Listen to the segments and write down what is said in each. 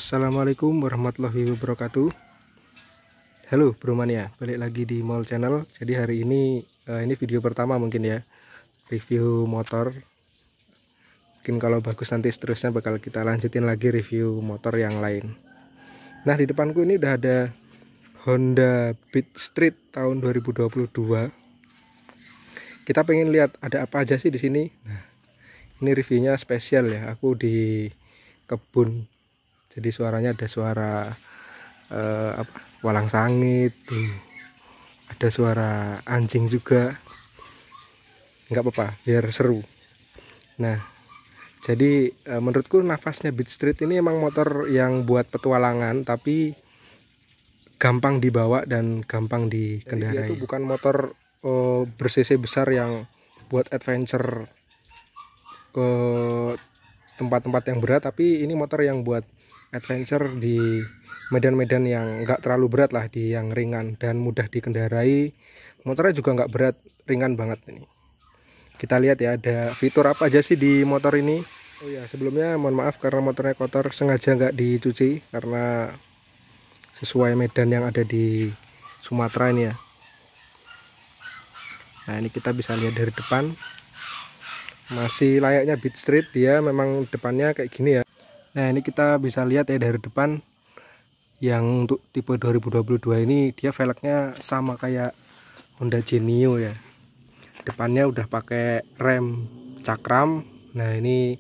Assalamualaikum warahmatullahi wabarakatuh. Halo Bro Mania, balik lagi di Mall Channel. Jadi hari ini video pertama mungkin ya, review motor. Mungkin kalau bagus nanti seterusnya bakal kita lanjutin lagi review motor yang lain. Nah, di depanku ini udah ada Honda Beat Street tahun 2022. Kita pengen lihat ada apa aja sih di sini. Nah, ini reviewnya spesial ya. Aku di kebun. Jadi suaranya ada suara walang sangit tuh. Ada suara anjing juga. Nggak apa-apa, biar seru. Nah, jadi menurutku nafasnya Beat Street ini emang motor yang buat petualangan, tapi gampang dibawa dan gampang dikendarai. Dia tuh bukan motor ber-cc besar yang buat adventure ke tempat-tempat yang berat, tapi ini motor yang buat adventure di medan-medan yang nggak terlalu berat lah, di yang ringan dan mudah dikendarai. Motornya juga nggak berat, ringan banget ini. Kita lihat ya, ada fitur apa aja sih di motor ini. Oh ya, sebelumnya mohon maaf karena motornya kotor, sengaja nggak dicuci karena sesuai medan yang ada di Sumatera ini ya. Nah, ini kita bisa lihat dari depan, masih layaknya Beat Street. Dia memang depannya kayak gini ya. Nah, ini kita bisa lihat ya dari depan, yang untuk tipe 2022 ini dia velgnya sama kayak Honda Genio ya. Depannya udah pakai rem cakram. Nah, ini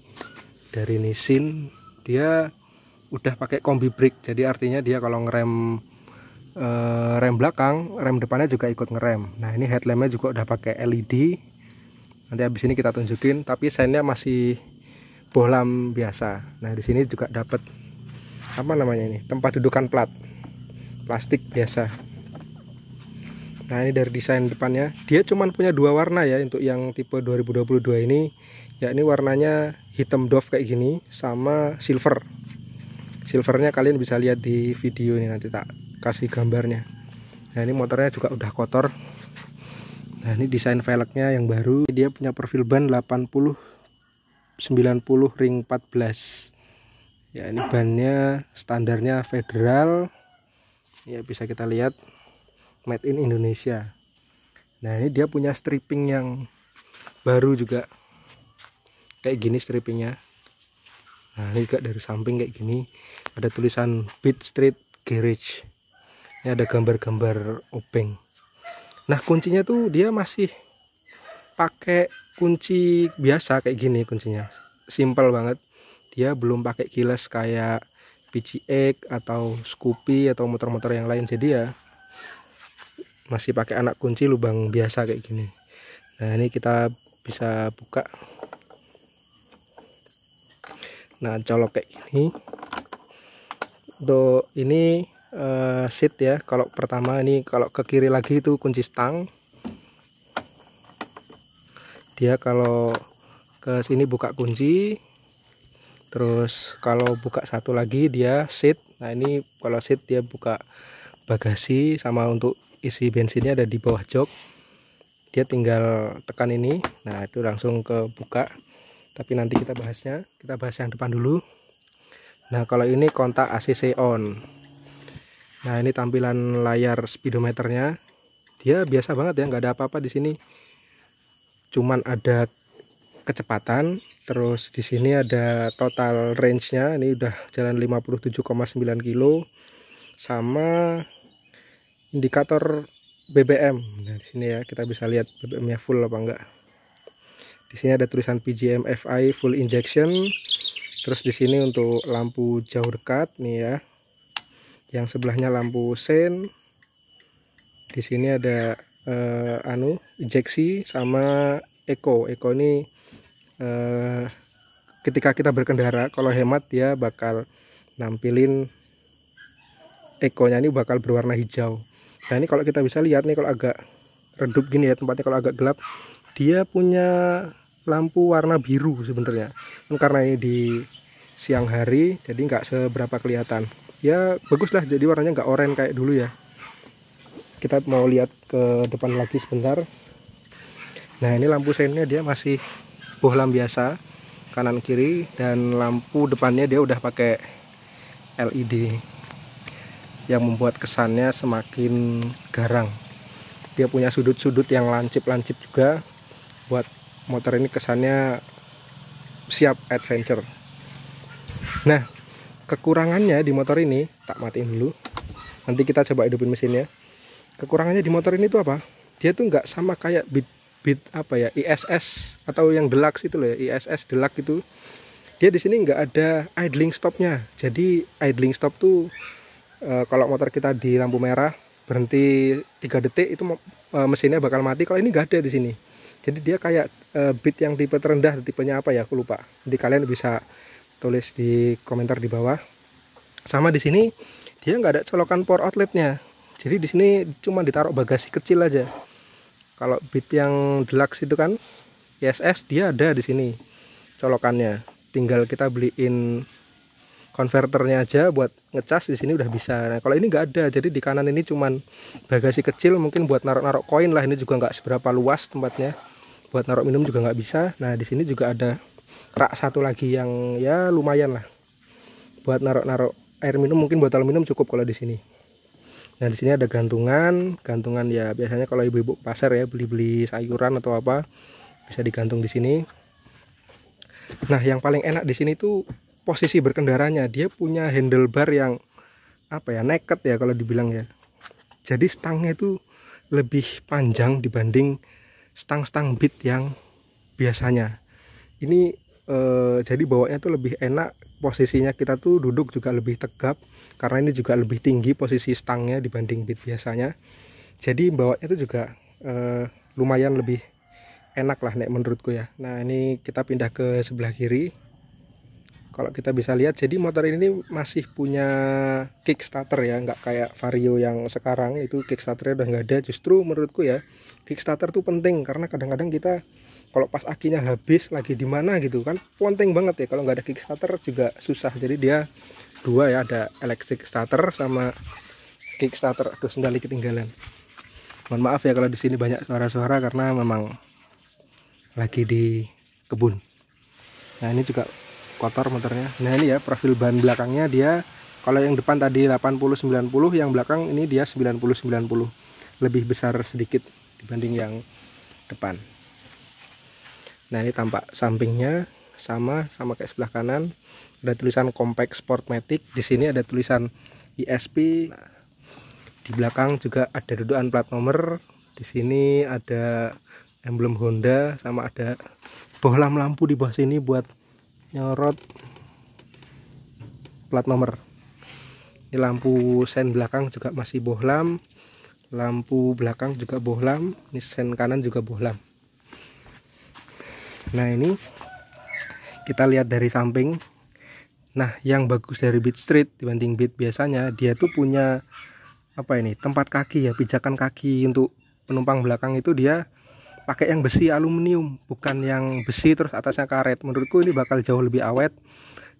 dari Nissin, dia udah pakai kombi brake. Jadi artinya dia kalau ngerem rem belakang, rem depannya juga ikut ngerem. Nah, ini headlampnya juga udah pakai LED. Nanti habis ini kita tunjukin, tapi seinnya masih bohlam biasa. Nah, di sini juga dapat apa namanya ini, tempat dudukan plat plastik biasa. Nah, ini dari desain depannya, dia cuman punya dua warna ya untuk yang tipe 2022 ini, yakni warnanya hitam doff kayak gini sama silver. Silvernya kalian bisa lihat di video ini, nanti tak kasih gambarnya. Nah, ini motornya juga udah kotor. Nah, ini desain velgnya yang baru. Dia punya profil ban 80/90 ring 14 ya. Ini bannya standarnya federal ya, bisa kita lihat made in Indonesia. Nah, ini dia punya stripping yang baru juga, kayak gini strippingnya. Nah, ini juga dari samping kayak gini, ada tulisan Beat Street Garage. Ini ada gambar-gambar obeng. Nah, kuncinya tuh dia masih pakai kunci biasa kayak gini, kuncinya simple banget. Dia belum pakai keyless kayak PCX atau Scoopy atau motor-motor yang lain. Jadi ya masih pakai anak kunci lubang biasa kayak gini. Nah, ini kita bisa buka. Nah, colok kayak gini. Untuk ini seat ya. Kalau pertama ini, kalau ke kiri lagi itu kunci stang. Dia kalau ke sini buka kunci. Terus kalau buka satu lagi dia seat. Nah, ini kalau seat dia buka bagasi, sama untuk isi bensinnya ada di bawah jok. Dia tinggal tekan ini. Nah, itu langsung ke buka. Tapi nanti kita bahas yang depan dulu. Nah, kalau ini kontak ACC on. Nah, ini tampilan layar speedometernya. Dia biasa banget ya, nggak ada apa-apa di sini. Cuman ada kecepatan, terus di sini ada total range-nya. Ini udah jalan 57,9 kilo, sama indikator BBM. Nah, di sini ya kita bisa lihat BBM-nya full apa enggak. Di sini ada tulisan PGM FI full injection. Terus di sini untuk lampu jauh dekat nih ya. Yang sebelahnya lampu sen. Di sini ada injeksi sama eco. Eco ini ketika kita berkendara, kalau hemat dia bakal nampilin eco-nya ini bakal berwarna hijau. Nah, ini kalau kita bisa lihat nih, kalau agak redup gini ya tempatnya, kalau agak gelap dia punya lampu warna biru sebenarnya. Karena ini di siang hari jadi nggak seberapa kelihatan. Ya bagus lah, jadi warnanya nggak oranye kayak dulu ya. Kita mau lihat ke depan lagi sebentar. Nah, ini lampu sennya dia masih bohlam biasa, kanan kiri, dan lampu depannya dia udah pakai LED yang membuat kesannya semakin garang. Dia punya sudut-sudut yang lancip-lancip juga, buat motor ini kesannya siap adventure. Nah, kekurangannya di motor ini, tak matiin dulu, nanti kita coba hidupin mesinnya. Kekurangannya di motor ini tuh apa? Dia tuh nggak sama kayak Beat apa ya, ISS atau yang Deluxe itu loh ya, ISS Deluxe itu. Dia di sini nggak ada idling stopnya. Jadi idling stop tuh kalau motor kita di lampu merah berhenti 3 detik itu mesinnya bakal mati. Kalau ini nggak ada di sini. Jadi dia kayak Beat yang tipe terendah, tipenya apa ya, aku lupa. Jadi kalian bisa tulis di komentar di bawah. Sama di sini dia nggak ada colokan power outletnya. Jadi di sini cuma ditaruh bagasi kecil aja. Kalau Beat yang Deluxe itu kan ISS, dia ada di sini colokannya. Tinggal kita beliin konverternya aja buat ngecas, di sini udah bisa. Nah, kalau ini nggak ada, jadi di kanan ini cuman bagasi kecil, mungkin buat naruh-naruh koin lah. Ini juga nggak seberapa luas tempatnya, buat naruh minum juga nggak bisa. Nah, di sini juga ada rak satu lagi yang ya lumayan lah buat naruh-naruh air minum, mungkin botol minum cukup kalau di sini. Nah, di sini ada gantungan ya, biasanya kalau ibu-ibu pasar ya beli-beli sayuran atau apa bisa digantung di sini. Nah, yang paling enak di sini tuh posisi berkendaranya. Dia punya handlebar yang apa ya, naked ya kalau dibilang ya. Jadi stangnya itu lebih panjang dibanding stang-stang Beat yang biasanya. Ini jadi bawanya tuh lebih enak, posisinya kita tuh duduk juga lebih tegap karena ini juga lebih tinggi posisi stangnya dibanding Beat biasanya. Jadi bawanya itu juga lumayan lebih enak lah nek menurutku ya. Nah, ini kita pindah ke sebelah kiri. Kalau kita bisa lihat, jadi motor ini masih punya kickstarter ya, nggak kayak Vario yang sekarang itu kickstarternya udah nggak ada. Justru menurutku ya, kickstarter tuh penting karena kadang-kadang kita kalau pas akinya habis lagi di mana gitu kan, penting banget ya. Kalau nggak ada kickstarter juga susah. Jadi dia dua ya, ada electric starter sama kickstarter. Aduh, sendali ketinggalan. Mohon maaf ya kalau di sini banyak suara-suara karena memang lagi di kebun. Nah, ini juga kotor motornya. Nah, ini ya profil ban belakangnya, dia kalau yang depan tadi 80-90, yang belakang ini dia 90-90, lebih besar sedikit dibanding yang depan. Nah, ini tampak sampingnya sama kayak sebelah kanan, ada tulisan Compact Sportmatic. Di sini ada tulisan ISP. Nah, di belakang juga ada dudukan plat nomor. Di sini ada emblem Honda, sama ada bohlam lampu di bawah sini buat nyorot plat nomor. Ini lampu sen belakang juga masih bohlam, lampu belakang juga bohlam, ini sen kanan juga bohlam. Nah, ini kita lihat dari samping. Nah, yang bagus dari Beat Street dibanding Beat biasanya, dia tuh punya apa ini, tempat kaki ya, pijakan kaki untuk penumpang belakang itu dia pakai yang besi aluminium, bukan yang besi terus atasnya karet. Menurutku ini bakal jauh lebih awet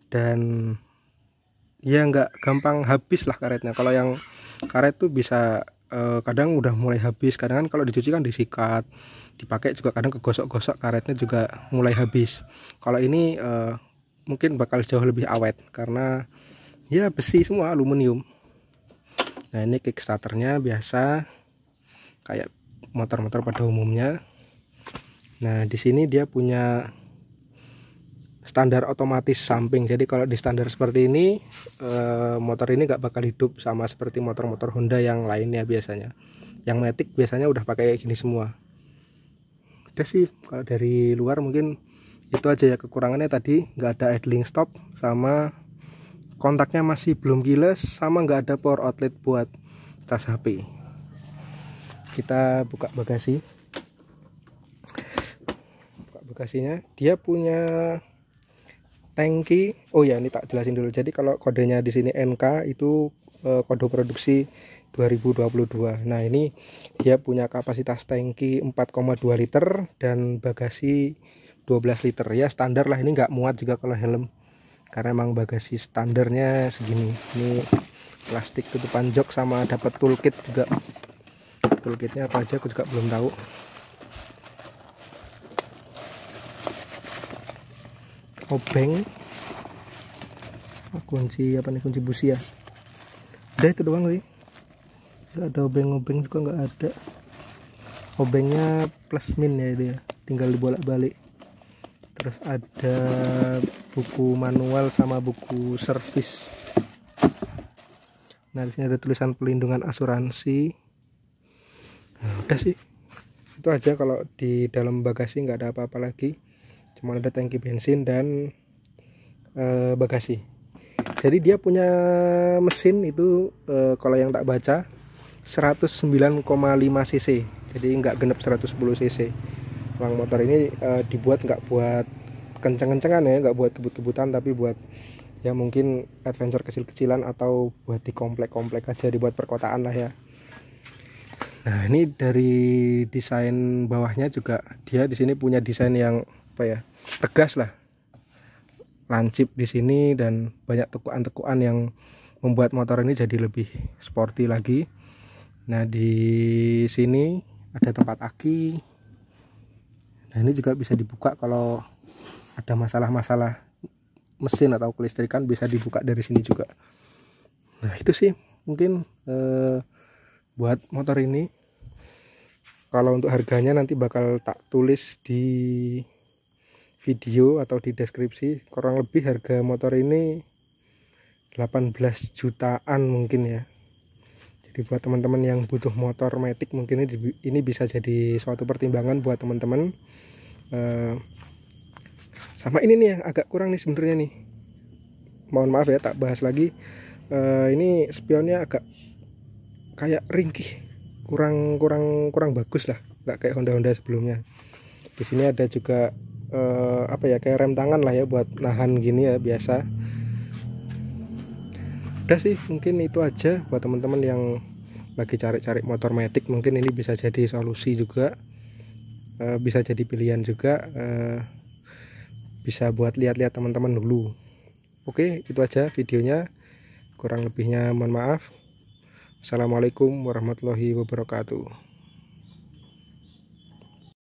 dan ya nggak gampang habis lah karetnya. Kalau yang karet tuh bisa kadang udah mulai habis, kadang kan kalau dicuci kan disikat, dipakai juga kadang kegosok-gosok, karetnya juga mulai habis. Kalau ini mungkin bakal jauh lebih awet karena ya besi semua, aluminium. Nah, ini kickstarternya biasa kayak motor-motor pada umumnya. Nah, di sini dia punya standar otomatis samping. Jadi kalau di standar seperti ini, motor ini nggak bakal hidup sama seperti motor-motor Honda yang lainnya biasanya. Yang Matic biasanya udah pakai kayak gini semua. Udah sih, kalau dari luar mungkin itu aja ya kekurangannya tadi, nggak ada idling stop, sama kontaknya masih belum giles, sama nggak ada power outlet buat cas HP. Kita buka bagasi. Bagasinya dia punya tangki. Oh ya, ini tak jelasin dulu. Jadi kalau kodenya di sini NK itu kode produksi 2022. Nah, ini dia punya kapasitas tangki 4,2 liter dan bagasi 12 liter ya, standar lah. Ini nggak muat juga kalau helm karena emang bagasi standarnya segini. Ini plastik tutupan jok sama dapat toolkit juga. Toolkitnya apa aja aku juga belum tahu. Obeng kunci apa nih, kunci busi ya. Udah itu doang sih, nggak ada obeng-obeng juga, nggak ada. Obengnya plus min ya itu ya, tinggal dibolak-balik. Terus ada buku manual sama buku servis. Nah, di sini ada tulisan pelindungan asuransi. Nah, udah sih itu aja. Kalau di dalam bagasi nggak ada apa-apa lagi, cuma ada tangki bensin dan bagasi. Jadi dia punya mesin itu kalau yang tak baca 109,5 cc, jadi nggak genep 110 cc. Uang motor ini dibuat nggak buat kenceng-kencengan ya, nggak buat kebut-kebutan, tapi buat ya mungkin adventure kecil-kecilan atau buat di komplek-komplek aja, dibuat perkotaan lah ya. Nah, ini dari desain bawahnya juga dia di sini punya desain yang apa ya, tegas lah, lancip di sini, dan banyak tekuan-tekuan yang membuat motor ini jadi lebih sporty lagi. Nah, di sini ada tempat aki. Nah, ini juga bisa dibuka kalau ada masalah-masalah mesin atau kelistrikan, bisa dibuka dari sini juga. Nah, itu sih mungkin buat motor ini. Kalau untuk harganya nanti bakal tak tulis di video atau di deskripsi. Kurang lebih harga motor ini 18 jutaan mungkin ya. Jadi buat teman-teman yang butuh motor matic, mungkin ini bisa jadi suatu pertimbangan buat teman-teman. Sama ini nih yang agak kurang nih sebenarnya nih, mohon maaf ya, tak bahas lagi. Ini spionnya agak kayak ringkih, kurang bagus lah, nggak kayak Honda sebelumnya. Di sini ada juga apa ya, kayak rem tangan lah ya, buat nahan gini ya, biasa. Udah sih, mungkin itu aja buat teman-teman yang lagi cari-cari motor matic. Mungkin ini bisa jadi solusi juga, bisa jadi pilihan juga, bisa buat lihat-lihat teman-teman dulu. Oke, itu aja videonya, kurang lebihnya mohon maaf. Assalamualaikum warahmatullahi wabarakatuh.